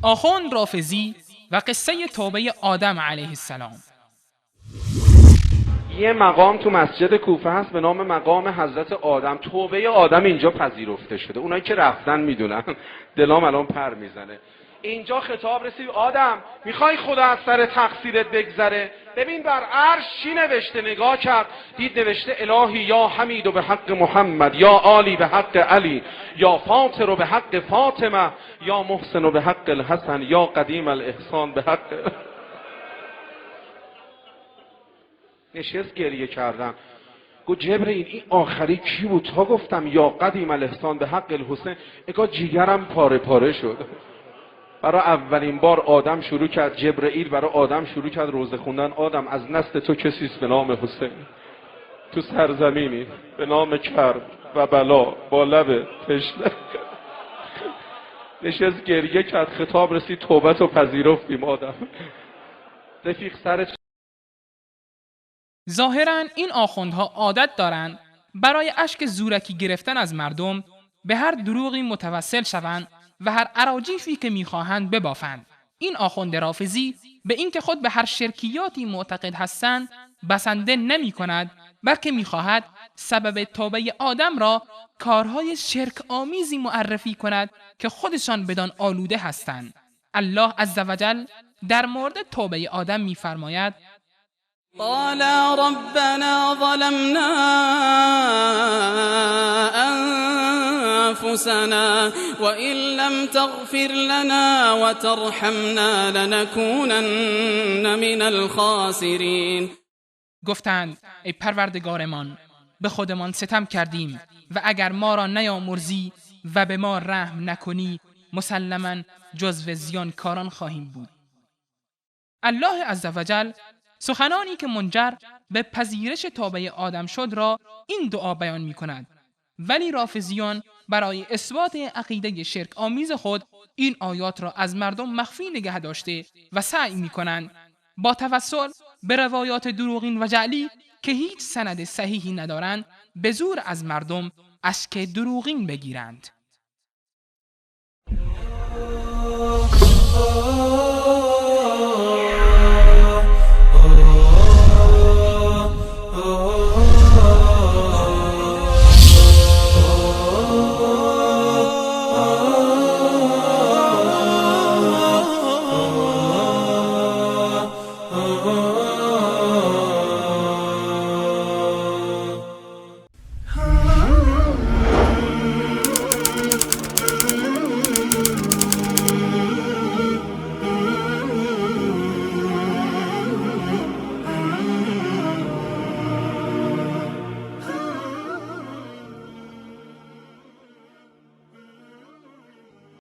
آخوند رافضی و قصه توبه آدم علیه السلام. یه مقام تو مسجد کوفه هست به نام مقام حضرت آدم. توبه آدم اینجا پذیرفته شده. اونایی که رفتن میدونن، دلام الان پر میزنه. اینجا خطاب رسید: آدم میخوای خدا از سر تقصیرت بگذره؟ ببین بر عرش چی نوشته. نگاه کرد، دید نوشته: الهی یا حمید و به حق محمد، یا عالی به حق علی، یا فاطر و به حق فاطمه، یا محسن و به حق الحسن، یا قدیم الاحسان به حق. نشست گریه کردم. گفت جبرئیل این آخری کی بود؟ تا گفتم یا قدیم الاحسان به حق الحسین، اگه جیگرم پاره پاره شد. برای اولین بار آدم شروع کرد، جبرئیل برای آدم شروع کرد روزه خوندن. آدم از نسل تو کسیست به نام حسین، تو سرزمینی به نام کرب و بلا با لب تشنه. نشست گریه کرد. خطاب رسید: توبت و پذیرفتیم آدم. رفیق سرت. ظاهراً این آخوندها عادت دارند برای اشک زورکی گرفتن از مردم به هر دروغی متوسل شوند و هر اراجیفی که میخواهند ببافند. این آخوند رافضی به اینکه خود به هر شرکیاتی معتقد هستند بسنده نمی کند، بلکه میخواهد سبب توبه آدم را کارهای شرک آمیزی معرفی کند که خودشان بدان آلوده هستند. الله عزوجل در مورد توبه آدم میفرماید: قالا ربنا ظلمنا أنفسنا وإن لم تغفر لنا وترحمنا لنكونن من الخاسرین. گفتند ای پروردگارمان، به خودمان ستم کردیم و اگر ما را نیامرزی و به ما رحم نکنی مسلماً جزو زیانکاران خواهیم بود. الله عزوجل سخنانی که منجر به پذیرش توبه آدم شد را این دعا بیان می کند، ولی رافضیان برای اثبات عقیده شرک آمیز خود این آیات را از مردم مخفی نگه داشته و سعی می کنند با توسل به روایات دروغین و جعلی که هیچ سند صحیحی ندارند به زور از مردم اشک دروغین بگیرند.